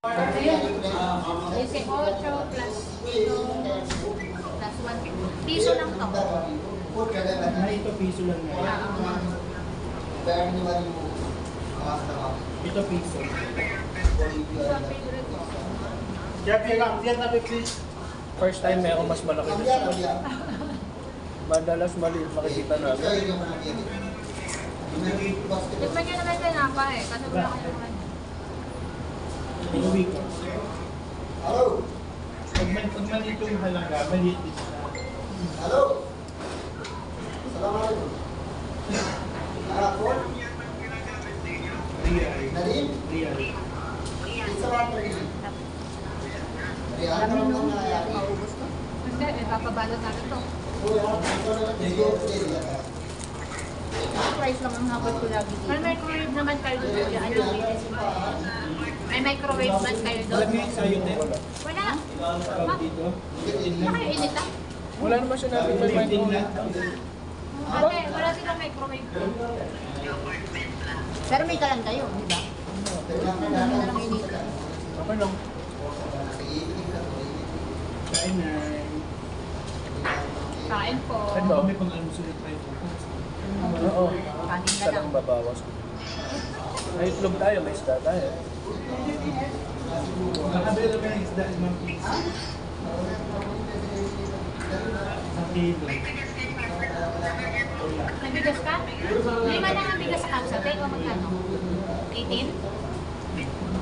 18 plus plus 1 piso lang to. Ito piso lang nga. Ito piso. First time may ako mas malaki dito. Madalas maliit makikita namin. Tikman nyo naman din apa eh. Kasi wala ko naman. Inuwi ko. Pag maliit yung halaga, maliit din siya. Halo. Assalamualaikum. Telepon. Real. Nadim. Real. Pizza ba ito? Real ka lang na yan. Maubos ko. Kasi ipapabalot natin to. Price lang ang habol ko lagi dito. May microwave naman kayo doon. Ano may microwave man kayo doon. Lamig sa'yo din. Wala. Tawag dito. Nakainit ah. Wala naman siya namin may microwave. Ate, wala silang microwave. Pero may kalan kayo, di ba? Hindi na lang init. Okay lang. Kain na. Kain po. Ano ba? May pang-almusulit tayo. Oo. Kanin Isa na lang lang. babawas. May itlog tayo, may isda tayo. Nakabila ka ng isda is mga piso. Sa kilo. May bigas ka? Lima lang ang bigas sa kapsate o magkano? 18?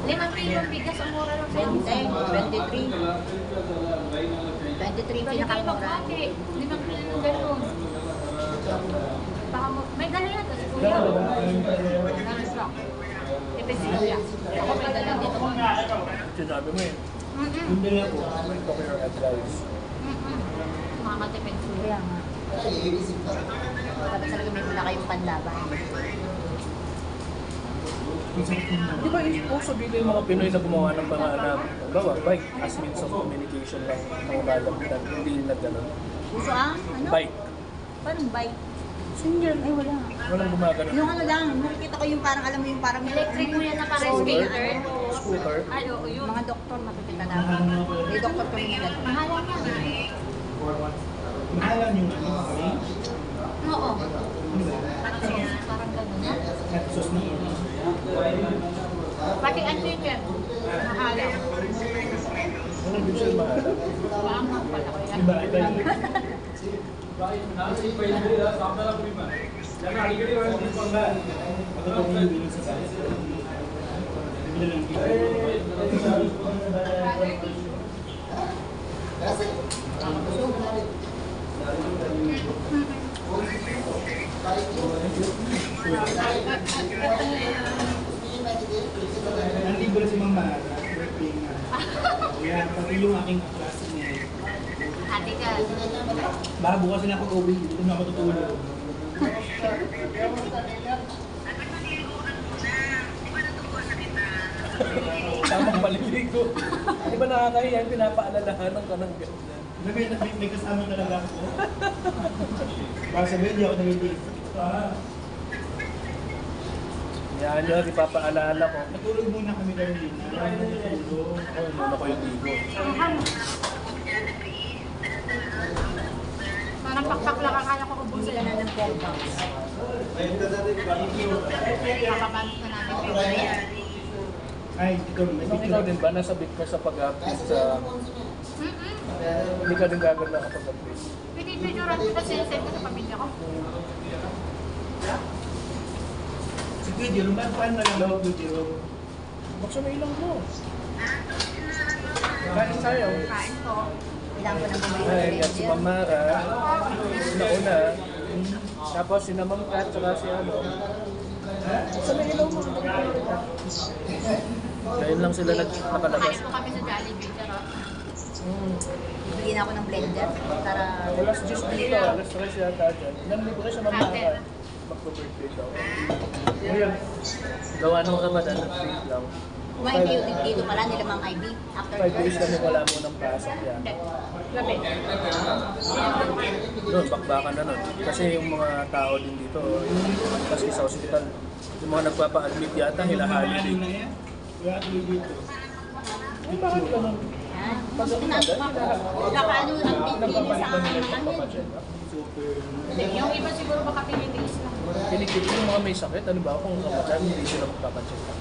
5 kilong bigas ang mura lang sa'yo. 23. 23 pinakamura. 5 kilong gano'n. Baka mo, may dala yan to si Kuya. Dala stock. Tipid si Kuya. Ako may dala dito. Sinabi mo eh. Hindi na po. Tokyo at rice. Makakatipid si Kuya. Kaya nga. Dapat talaga may wala kayong panlaban. Di ba uso dito yung mga Pinoy na gumawa ng mga bawa, bike as means of communication lang ng lalapitan. Hindi na gano'n. Uso ano? Bike. Paano bike? Single. Ay, wala. Walang gumagano. Yung ano lang, nakikita ko yung parang, alam mo yung parang Electric mo yan na parang skater. Scooter. Ay, oo, yun. mga doktor makikita namin. May doktor kami na gano'n. Mahalang yan. Mahalan yung ano, okay? Oo. Ano ba? Parang gano'n. At sauce na yun. Pati ang chicken. Mahalang. Ano din siya mahala? Maanghang pala ko yan. Iba, iba yun. Ako po yung bilhin sa taas. Bibili lang dito. Nandito si Ma'am Mara. Birthday nga. Yan, pati yung aking klase niya. Ate ka. Baka bukas na ako uwi, dito na ako tutulog. Tamang maliligo. Di ba nakakahiyan, pinapaalalahanan ka ng ganda. May kasama talaga ako. Baka sabihin, hindi ako naliligo. Yan yun, ipapaalala ko. Natulog muna kami kanina. Natulog. Oh, muna ko yung ligo. Parang pakpak lang akala ko Hindi ubusin sila na ng 12 bucks. Kakabanot na namin. Ay, ikaw may Ikaw din ba, nasabit ka sa pag-update sa... Hindi ka din gagawin na kapag-update. Pinipidyoran ko kasi send ko sa pamilya ko. Si Kuya Jerome, paano na lang daw Kuya Jerome? Buksan mo ilang mo. Kain tayo. Kain ko. Kailangan ko na bumalik Ay, ng yan si Mamara. Una-una. Tapos si Namang Kat, saka si ano. Buksan mo ilang mo. Ngayon lang sila nakalabas. Kain ko kami sa Jollibee. Charot. Bigyan ako ng blender para Alas 10 dito, alas 3 yata dyan. Nanlibre siya Mamara. Magpo-birthday daw. Ngayon, gawa ng Ramadan, nag-treat lang. may dito pala nila Ma'am Ivy. After 5 days kami wala mo ng pasok yan. Gabi. Doon, bakbakan na nun. Kasi yung mga tao din dito, kasi sa hospital, yung mga nagpapa-admit yata, hilahali din. na yan. Wala tuloy dito. Eh, bakit ganun? Yan. Pag ano na, Nakaano ang tingin sa nagpapalitan nila mga yung papacheck up. Hindi, yung iba siguro baka pinitiis lang. Kinikip yung mga may sakit, ano ba kung Ramadan, hindi sila magpapacheck up.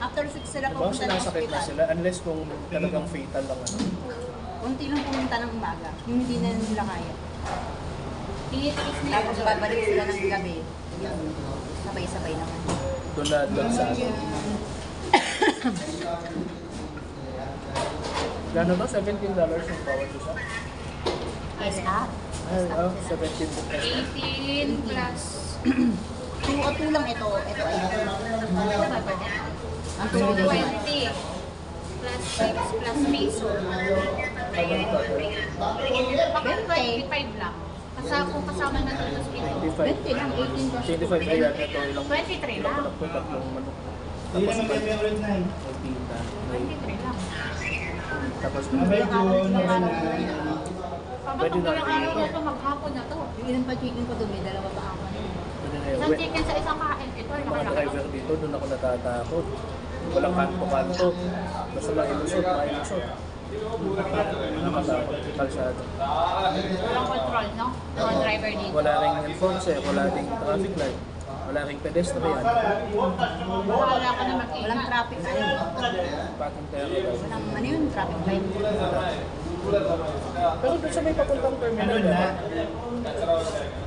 After 6 sila Diba, pupunta ng sinasakit na hospital. sila unless kung talagang fatal lang ano. Unti lang pumunta ng umaga. Yung hindi na nila kaya. Pinitiis nila. Tapos babalik sila ng gabi. Yun. Sabay-sabay naman. Doon na doon sa ano. Gano'n ba? $17 yung bawat isa? Is up. Ay, 17 bukas. 18 plus... 2 o 2 lang ito. Ito ay. Ano ba ba? Ang 20 2 plus 6 plus peso. Ano yung total? Bakit 25 lang? Kung kasama na ito sa 25. 20 lang. 18 plus 25 ayan, ito ilang 23 lang. ilang po tatlong manok. Hindi Tapos naman kami ulit na eh. may pita. 23 lang. Tapos Abay ko, ano Pabak kung ilang araw na ito, maghapon na to. Yung ilan pa chicken ko dumi, dalawa pa ako. Isang chicken sa isang kain. Ito, mga nakalaki driver dito, doon ako natatakot. Walang kanto-kanto. Basta mailusot, mailusot. Nakatakot, kalsado. Walang control, no? Mga driver dito. Wala ring enforcer, wala ring traffic light, wala ring pedestrian. Wala ka na mag-ingat. Walang traffic. Pating terror. Walang ano yun, traffic light. Pero doon sa may papuntang terminal na,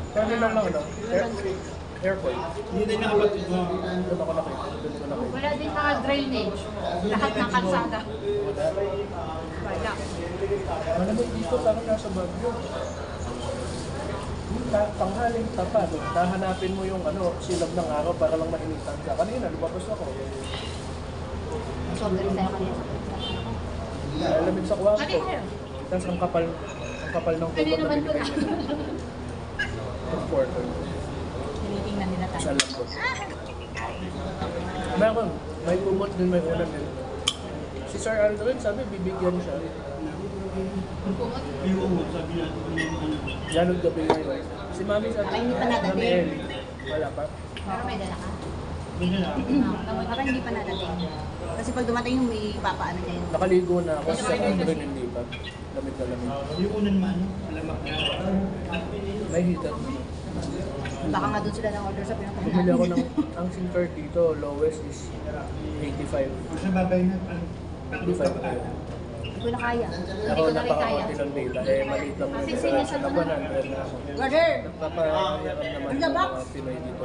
terminal lang ano, airport. Hindi din nakapatid mo. Doon ako nakita, doon ko nakita. Wala din mga drainage. Lahat ng kalsada. Wala. Wala. Malamig dito, parang nasa Baguio. Panghaling tapa, hahanapin mo yung ano, silab ng araw para lang mainitan ka. Kanina, lumabas ako. Sobrang tayo kanina. Alamig sa kwarto. Mati kayo. Tapos ang kapal ng Kanina naman ko na. Ang quarter. Tinitingnan nila Sa tayo. lambot. Meron, may kumot din, may ulam din. Si Sir Aldrin sabi, bibigyan siya. Yung sabi natin, ano. Lalong gabi ngayon. Si Mami sabi, Ay, hindi pa nadating. Mami Ellie. Wala pa. Pero may dala ka. Ganyan lang. Parang hindi pa nadating. Kasi pag dumating yung may papaano niya yun. Nakaligo na ako sa Aldrin, hindi pa. Lamig na lamig. Yung unan man, alamak na. May heater. Baka nga doon sila ng order sa Bumili pinakamulan. ako ng, ang SIM card dito, lowest is 85. Sa babay na, 85 na yun. Hindi ko na kaya. Ako napaka-konti ng data, eh maliit lang Kasi yung sinasal na mo 100 na ako. Brother! Nagpapahiram naman Ang yung labak! mga Pinoy dito.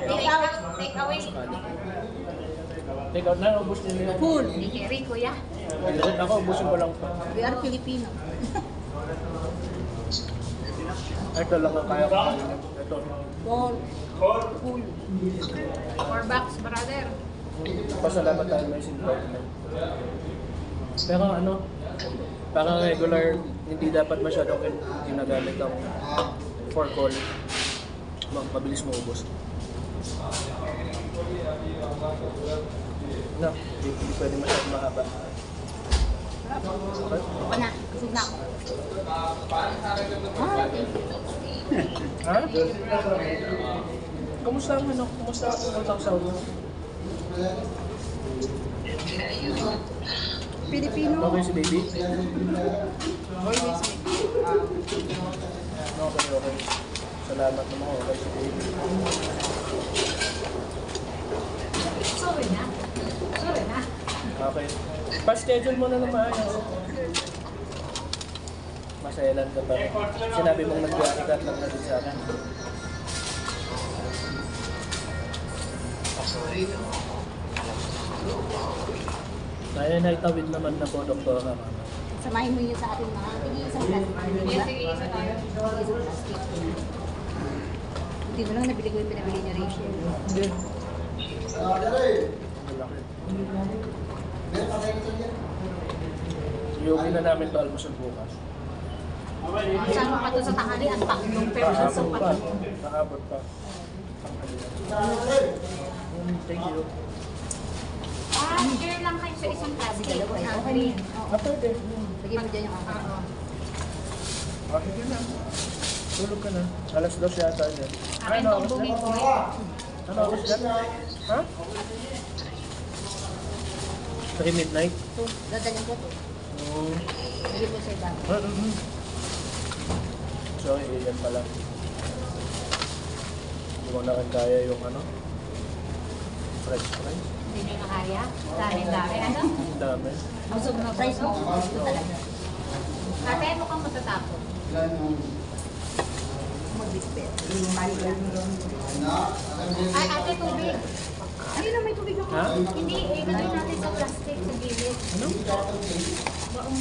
Take out. Take away. Take out na, ubus nila yun. Full! Ni Kerry, kuya. Ako, ubusin ko lang pa. We are Filipino. Ito lang ang kaya ko kainin. Ito. Full. Full. 4 bucks, brother. Pasalamat tayo may SIM card na. Pero ano, parang regular, hindi dapat masyadong ginagamit ang for call. Mabilis mo ubos. No, hindi pwede masyadong mahaba. Okay? Ako na. Kusog na ako. Ah, thank you. Ha? Kumusta ang ano? Kumusta ang Saudi? Filipino. Okay si baby? Always Okay, okay. Salamat naman ako kay si baby. Sorry na. Sorry na. Okay. Pa-schedule mo na ng maayos. Masayalan ka pa rin. Sinabi mong nag-iarikat lang na din sa akin. Kaya naitawid naman na po, doktora. Samahin mo yun sa ating mga tig-iisang plastic. Yes, sige, isa tayo. Tig-iisang plastic. Hindi mo lang nabili ko yung pinabili niya Rachel. Hindi. Malaki. Iyugin na namin ito almusal bukas. Kasama pa doon sa tanghali ang tatlong person sa Paabot pa. pato. Paabot pa. Thank you. Share lang kayo sa isang plastic. Dalawa eh. Okay na yan. Oo. Pwede. Lagyan mo dyan yung akin. Oo. Sige na. Tulog ka na. Alas 2 yata dyan. Akin tong bugin ko eh. Ano oras dyan? Ha? 3 midnight. Ito, dadalhin ko to. Mm. Hindi mo sa iba. Sorry, yan pala. Hindi mo na rin kaya yung ano? French fries. Hindi nyo makaya. Dami-dami. Ano? Ang dami. Busog na price mo. Ito talaga. Ate, mukhang matatapos. Magbitbit. Balik lang. Ay, ate, tubig. Ayun na, may tubig ako. Ha? Hindi, ilagay natin sa plastic sa gilid. Ano? Baong